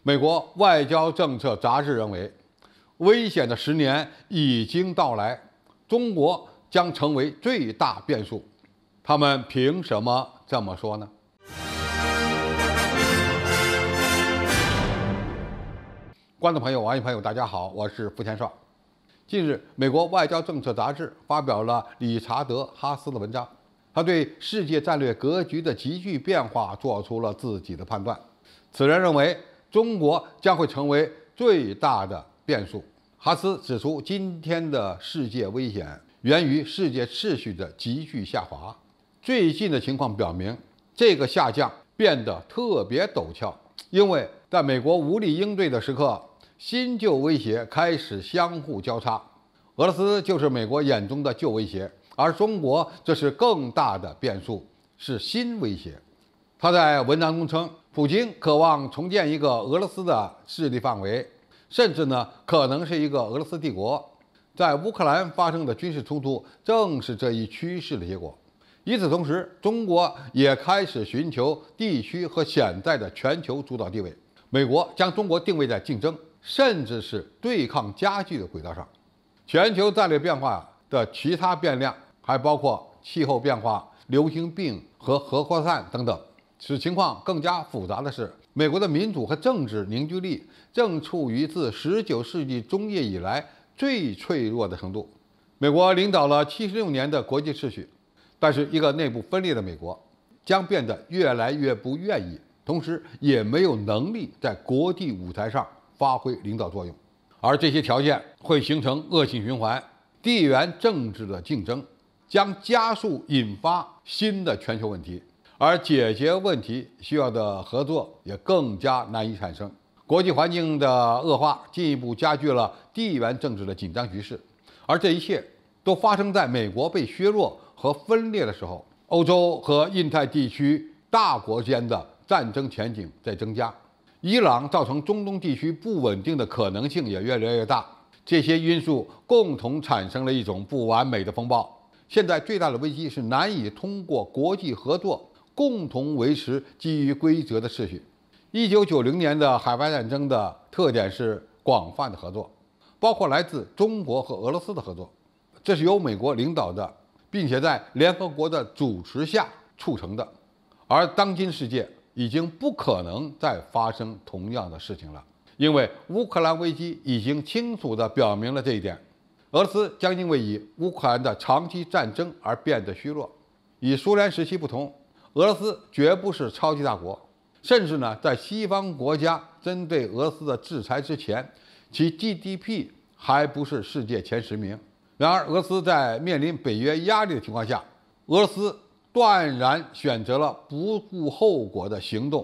美国外交政策杂志认为，危险的10年已经到来，中国将成为最大变数。他们凭什么这么说呢？观众朋友、网友朋友，大家好，我是付千绍。近日，美国外交政策杂志发表了理查德·哈斯的文章，他对世界战略格局的急剧变化做出了自己的判断。此人认为，中国将会成为最大的变数。哈斯指出，今天的世界危险源于世界秩序的急剧下滑。最近的情况表明，这个下降变得特别陡峭，因为在美国无力应对的时刻，新旧威胁开始相互交叉。俄罗斯就是美国眼中的旧威胁，而中国这是更大的变数，是新威胁。他在文章中称，普京渴望重建一个俄罗斯的势力范围，甚至可能是一个俄罗斯帝国。在乌克兰发生的军事冲突正是这一趋势的结果。与此同时，中国也开始寻求地区和潜在的全球主导地位。美国将中国定位在竞争，甚至是对抗加剧的轨道上。全球战略变化的其他变量还包括气候变化、流行病和核扩散等等。使情况更加复杂的是，美国的民主和政治凝聚力正处于自19世纪中叶以来最脆弱的程度。美国领导了76年的国际秩序，但是一个内部分裂的美国将变得越来越不愿意，同时也没有能力在国际舞台上发挥领导作用。而这些条件会形成恶性循环，地缘政治的竞争将加速引发新的全球问题。而解决问题需要的合作也更加难以产生。国际环境的恶化进一步加剧了地缘政治的紧张局势，而这一切都发生在美国被削弱和分裂的时候。欧洲和印太地区大国间的战争前景在增加，伊朗造成中东地区不稳定的可能性也越来越大。这些因素共同产生了一种不完美的风暴。现在最大的危机是难以通过国际合作共同维持基于规则的秩序。1990年的海湾战争的特点是广泛的合作，包括来自中国和俄罗斯的合作，这是由美国领导的，并且在联合国的主持下促成的。而当今世界已经不可能再发生同样的事情了，因为乌克兰危机已经清楚地表明了这一点。俄罗斯将因为与乌克兰的长期战争而变得虚弱。与苏联时期不同，俄罗斯绝不是超级大国，甚至在西方国家针对俄罗斯的制裁之前，其 GDP 还不是世界前10名。然而，俄罗斯在面临北约压力的情况下，俄罗斯断然选择了不顾后果的行动。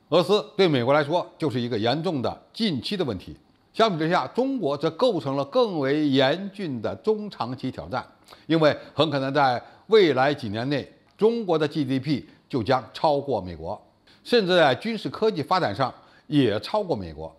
俄罗斯对美国来说就是一个严重的近期的问题。相比之下，中国则构成了更为严峻的中长期挑战，因为很可能在未来几年内，中国的 GDP 就将超过美国，甚至在军事科技发展上也超过美国。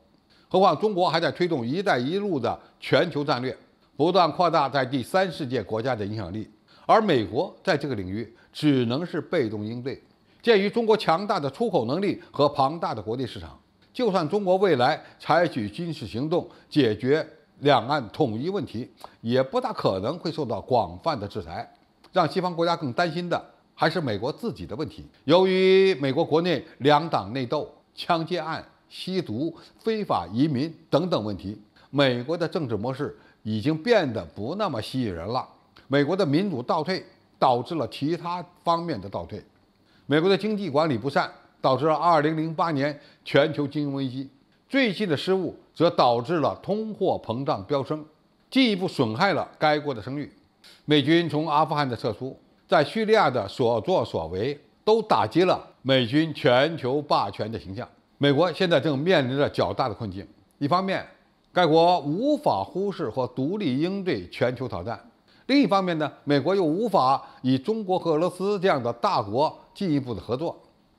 何况中国还在推动"一带一路"的全球战略，不断扩大在第三世界国家的影响力，而美国在这个领域只能是被动应对。鉴于中国强大的出口能力和庞大的国内市场，就算中国未来采取军事行动解决两岸统一问题，也不大可能会受到广泛的制裁。让西方国家更担心的还是美国自己的问题。由于美国国内两党内斗、枪击案、吸毒、非法移民等等问题，美国的政治模式已经变得不那么吸引人了。美国的民主倒退导致了其他方面的倒退。美国的经济管理不善，导致了2008年全球金融危机。最近的失误则导致了通货膨胀飙升，进一步损害了该国的声誉。美军从阿富汗的撤出，在叙利亚的所作所为，都打击了美军全球霸权的形象。美国现在正面临着较大的困境。一方面，该国无法忽视或独立应对全球挑战；另一方面美国又无法与中国和俄罗斯这样的大国进一步的合作。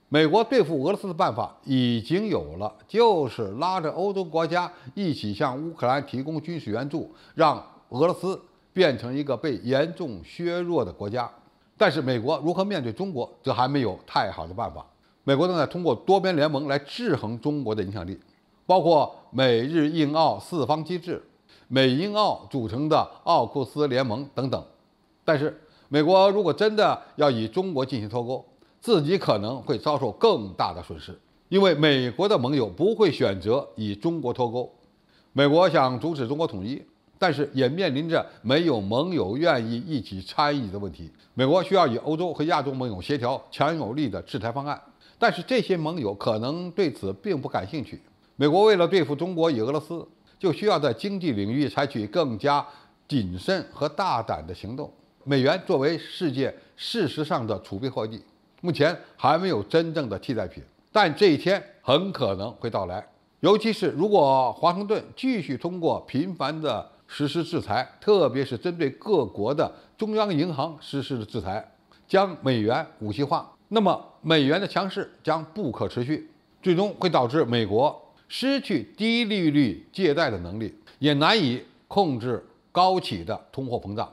美国对付俄罗斯的办法已经有了，就是拉着欧洲国家一起向乌克兰提供军事援助，让俄罗斯变成一个被严重削弱的国家。但是美国如何面对中国，则还没有太好的办法。美国正在通过多边联盟来制衡中国的影响力。包括美日印澳四方机制、美英澳组成的奥库斯联盟等等。但是，美国如果真的要与中国进行脱钩，自己可能会遭受更大的损失，因为美国的盟友不会选择与中国脱钩。美国想阻止中国统一，但是也面临着没有盟友愿意一起参与的问题。美国需要与欧洲和亚洲盟友协调强有力的制裁方案，但是这些盟友可能对此并不感兴趣。美国为了对付中国与俄罗斯，就需要在经济领域采取更加谨慎和大胆的行动。美元作为世界事实上的储备货币，目前还没有真正的替代品，但这一天很可能会到来。尤其是如果华盛顿继续通过频繁的实施制裁，特别是针对各国的中央银行实施的制裁，将美元武器化，那么美元的强势将不可持续，最终会导致美国失去低利率借贷的能力，也难以控制高企的通货膨胀。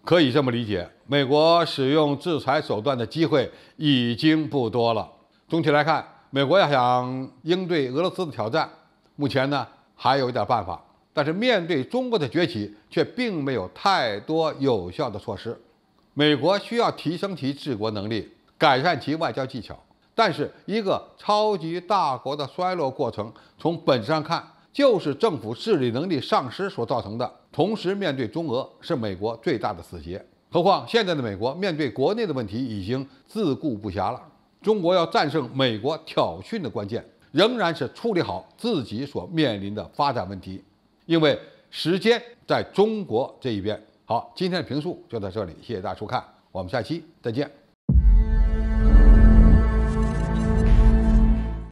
可以这么理解，美国使用制裁手段的机会已经不多了。总体来看，美国要想应对俄罗斯的挑战，目前呢还有一点办法，但是面对中国的崛起，却并没有太多有效的措施。美国需要提升其治国能力，改善其外交技巧，但是一个超级大国的衰落过程，从本质上看，就是政府治理能力丧失所造成的。同时面对中俄是美国最大的死结。何况现在的美国面对国内的问题已经自顾不暇了。中国要战胜美国挑衅的关键，仍然是处理好自己所面临的发展问题，因为时间在中国这一边。好，今天的评述就到这里，谢谢大家收看，我们下期再见。